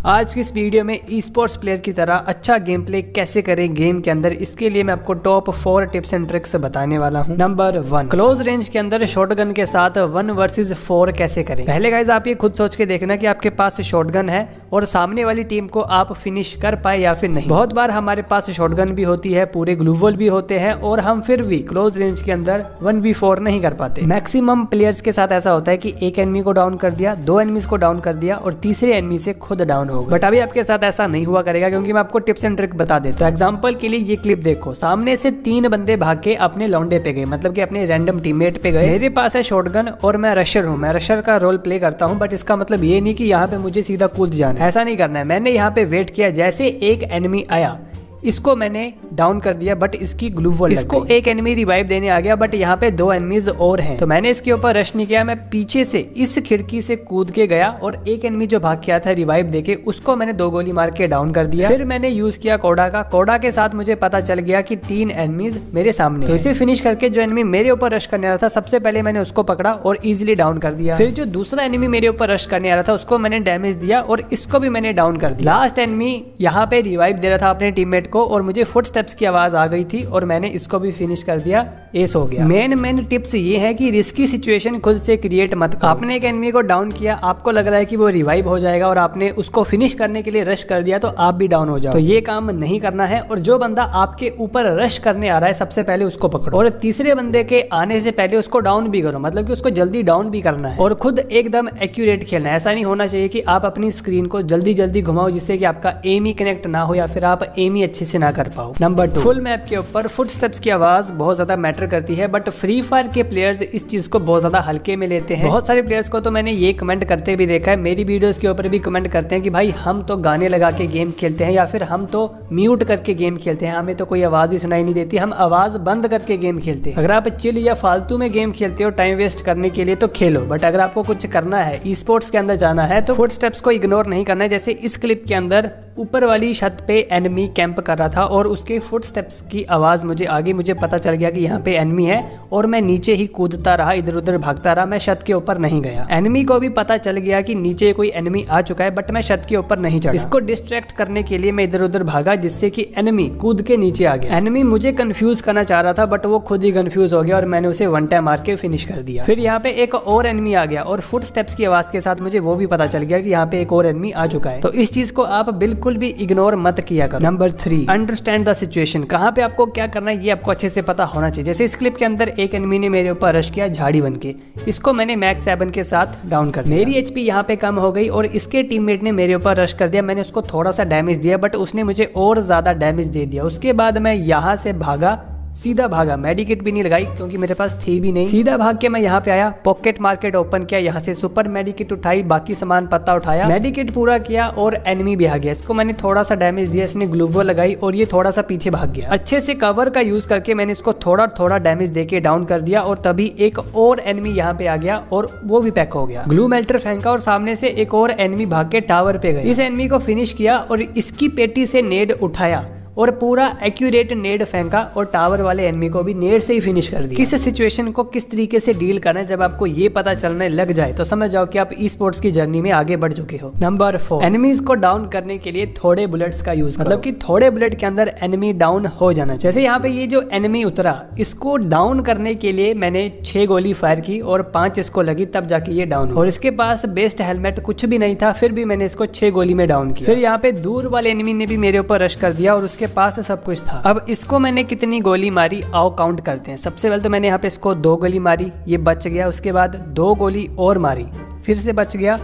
आज की इस वीडियो में ई स्पोर्ट्स प्लेयर की तरह अच्छा गेम प्ले कैसे करें गेम के अंदर, इसके लिए मैं आपको टॉप 4 टिप्स एंड ट्रिक्स बताने वाला हूं। नंबर 1, क्लोज रेंज के अंदर शॉटगन के साथ 1 वर्सेस 4 कैसे करें। पहले गाइस आप ये खुद सोच के देखना कि आपके पास शॉटगन है और सामने वाली टीम को आप फिनिश कर पाए या फिर नहीं। बहुत बार हमारे पास शॉटगन भी होती है, पूरे ग्लू वॉल भी होते हैं और हम फिर भी क्लोज रेंज के अंदर 1v4 नहीं कर पाते। मैक्सिमम प्लेयर्स के साथ ऐसा होता है कि एक एनिमी को डाउन कर दिया, 2 एनिमीज को डाउन कर दिया और तीसरे एनिमी से खुद डाउन होगा। बट अभी आपके साथ ऐसा नहीं हुआ करेगा क्योंकि मैं आपको टिप्स एंड ट्रिक बता देता हूं। एग्जांपल के लिए ये क्लिप देखो, सामने से 3 बंदे भाग के अपने लौंडे पे गए, मतलब कि अपने रैंडम टीममेट पे गए। मेरे पास है शॉटगन और मैं रशर हूँ, मैं रशर का रोल प्ले करता हूँ। बट इसका मतलब ये नहीं कि यहाँ पे मुझे सीधा कूद जाना है, ऐसा नहीं करना है। मैंने यहाँ पे वेट किया, जैसे एक एनिमी आया इसको मैंने डाउन कर दिया, बट इसकी ग्लू वॉल लग गई। इसको एक एनिमी रिवाइव देने आ गया, बट यहाँ पे 2 एनिमीज और हैं, तो मैंने इसके ऊपर रश नहीं किया। मैं पीछे से इस खिड़की से कूद के गया और एक एनिमी जो भाग गया था रिवाइव देके, उसको मैंने 2 गोली मार के डाउन कर दिया। फिर मैंने यूज किया कोडा के साथ मुझे पता चल गया कि 3 एनिमीज मेरे सामने, तो इसे फिनिश करके जो एनिमी मेरे ऊपर रश करने आ रहा था, सबसे पहले मैंने उसको पकड़ा और इजिली डाउन कर दिया। फिर जो दूसरा एनिमी मेरे ऊपर रश करने आ रहा था उसको मैंने डैमेज दिया और इसको भी मैंने डाउन कर दिया। लास्ट एनिमी यहाँ पे रिवाइव दे रहा था अपने टीममेट को और मुझे फुट स्टेप्स की आवाज आ गई थी और मैंने इसको भी फिनिश कर दिया, एस हो गया। मेन टिप्स ये है कि रिस्की सिचुएशन खुद से क्रिएट मत करो। आपने एक एनिमी को डाउन किया, आपको लग रहा है कि वो रिवाइव हो जाएगा और आपने उसको फिनिश करने के लिए रश कर दिया, तो आप भी डाउन हो जाओ। तो ये काम नहीं करना है। और जो बंदा आपके ऊपर रश करने आ रहा है सबसे पहले उसको पकड़ो और तीसरे बंदे के आने से पहले उसको डाउन भी करो, मतलब कि उसको जल्दी डाउन भी करना है और खुद एकदम एक्यूरेट खेलना है। ऐसा नहीं होना चाहिए कि आप अपनी स्क्रीन को जल्दी घुमाओ जिससे कि आपका एम ही कनेक्ट ना हो या फिर आप एम ही अच्छे से ना कर पाओ। नंबर 2, फुल मैप के ऊपर फुटस्टेप्स की आवाज बहुत ज्यादा मैटर करती है, बट फ्री फायर के प्लेयर्स इस चीज को बहुत ज्यादा हल्के में लेते हैं। बहुत सारे प्लेयर्स को तो मैंने ये कमेंट करते भी देखा है, मेरी वीडियोस के ऊपर भी कमेंट करते हैं कि भाई हम तो गाने लगा के गेम खेलते हैं या फिर हम तो म्यूट करके गेम खेलते हैं, हमें तो कोई आवाज ही सुनाई नहीं देती, हम आवाज बंद करके गेम खेलते हैं। अगर आप चिल या फालतू में गेम खेलते हो टाइम वेस्ट करने के लिए तो खेलो, बट अगर आपको कुछ करना है, ई स्पोर्ट्स के अंदर जाना है, तो फुटस्टेप्स को इग्नोर नहीं करना है। जैसे इस क्लिप के अंदर ऊपर वाली छत पे एनिमी कैंप कर रहा था और उसके फुटस्टेप्स की आवाज मुझे पता चल गया कि यहाँ पे एनिमी है और मैं नीचे ही कूदता रहा, इधर उधर भागता रहा, मैं छत के ऊपर नहीं गया। एनिमी को भी पता चल गया कि नीचे कोई एनिमी आ चुका है, बट मैं छत के ऊपर नहीं चढ़ा। इसको डिस्ट्रैक्ट करने के लिए मैं इधर उधर भागा जिससे कि एनिमी कूद के नीचे आ गया। एनिमी मुझे कंफ्यूज करना चाह रहा था बट वो खुद ही कंफ्यूज हो गया और मैंने उसे 1 टाइम मार के फिनिश कर दिया। फिर यहाँ पे एक और एनिमी आ गया और फुटस्टेप्स की आवाज के साथ मुझे वो भी पता चल गया कि यहाँ पे एक और एनिमी आ चुका है। तो इस चीज को आप बिल्कुल भी इग्नोर मत किया करो। Number 3, understand the situation. कहाँ पे आपको क्या करना है ये आपको अच्छे से पता होना चाहिए। जैसे इस क्लिप के अंदर एक एनिमी ने मेरे ऊपर रश किया झाड़ी बन के, इसको मैंने मैक्स 7 के साथ डाउन कर दिया। मेरी एचपी यहाँ पे कम हो गई और इसके टीममेट ने मेरे ऊपर रश कर दिया। मैंने उसको थोड़ा सा डैमेज दिया बट उसने मुझे और ज्यादा डैमेज दे दिया। उसके बाद मैं यहाँ से भागा, सीधा भागा, मेडिकेट भी नहीं लगाई क्योंकि मेरे पास थी भी नहीं। सीधा भाग के मैं यहाँ पे आया, पॉकेट मार्केट ओपन किया, यहाँ से सुपर मेडिकेट उठाई, बाकी सामान पत्ता उठाया, मेडिकेट पूरा किया और एनिमी भी आ गया। इसको मैंने थोड़ा सा डैमेज दिया, इसने ग्लू वॉल लगाई और ये थोड़ा सा पीछे भाग गया। अच्छे से कवर का यूज करके मैंने इसको थोड़ा डैमेज देके डाउन कर दिया और तभी एक और एनिमी यहाँ पे आ गया और वो भी पैक हो गया। ग्लू मेल्टर फेंका और सामने से एक और एनिमी भाग के टावर पे गया। इस एनिमी को फिनिश किया और इसकी पेटी से नेड उठाया और पूरा एक्यूरेट नेड फेंका और टावर वाले एनिमी को भी नेड से ही फिनिश कर दिया। किस सिचुएशन को किस तरीके से डील करना है जब आपको ये पता चलने लग जाए तो समझ जाओ कि आप ई स्पोर्ट्स की जर्नी में आगे बढ़ चुके हो। नंबर 4, एनिमीज को डाउन करने के लिए थोड़े बुलेट्स का यूज, मतलब कि थोड़े बुलेट के अंदर एनिमी डाउन हो जाना चाहिए। जैसे यहाँ पे ये जो एनिमी उतरा, इसको डाउन करने के लिए मैंने 6 गोली फायर की और 5 इसको लगी, तब जाके ये डाउन हुआ। और इसके पास बेस्ट हेलमेट कुछ भी नहीं था, फिर भी मैंने इसको 6 गोली में डाउन किया। फिर यहाँ पे दूर वाले एनिमी ने भी मेरे ऊपर रश कर दिया और उसके पास सब कुछ था। अब इसको मैंने कितनी गोली मारी आओ काउंट करते हैं। सबसे पहले तो मैंने यहाँ पे इसको 2 गोली मारी, ये बच गया। उसके बाद 2 गोली और मारी, फिर से बच गया।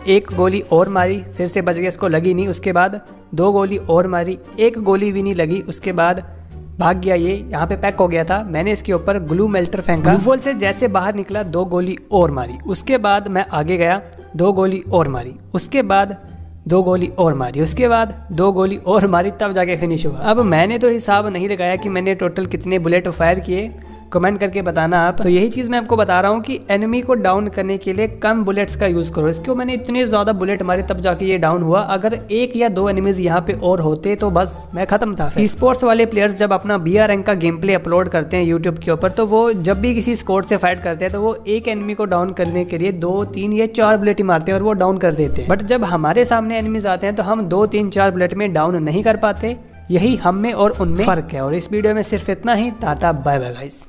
1 गोली और मारी, फिर से बच गया, इसको लगी नहीं। उसके बाद 2 गोली और मारी, 1 गोली भी नहीं लगी। उसके बाद भाग गया, ये यहाँ पे पैक हो गया था। मैंने इसके ऊपर ग्लू मेल्टर फेंका, ग्लू वॉल से जैसे बाहर निकला 2 गोली और मारी। उसके बाद मैं आगे गया, 2 गोली और मारी। उसके बाद 2 गोली और मारी, उसके बाद 2 गोली और मारी, तब जाके फिनिश हुआ। अब मैंने तो हिसाब नहीं लगाया कि मैंने टोटल कितने बुलेट फायर किए, कमेंट करके बताना आप। तो यही चीज मैं आपको बता रहा हूँ कि एनिमी को डाउन करने के लिए कम बुलेट्स का यूज करो। इसको मैंने इतने ज्यादा बुलेट मारे तब जाके ये डाउन हुआ। अगर एक या दो एनिमीज यहाँ पे और होते तो बस मैं खत्म था। ई स्पोर्ट्स वाले प्लेयर्स जब अपना BR रैंक का गेम प्ले अपलोड करते हैं यूट्यूब के ऊपर, तो वो जब भी किसी स्क्वाड से फाइट करते हैं तो वो एक एनिमी को डाउन करने के लिए 2, 3 या 4 बुलेट ही मारते हैं और वो डाउन कर देते हैं। बट जब हमारे सामने एनिमीज आते हैं तो हम 2, 3, 4 बुलेट में डाउन नहीं कर पाते। यही हम में और उनमें फर्क है। और इस वीडियो में सिर्फ इतना ही। Tata bye bye guys.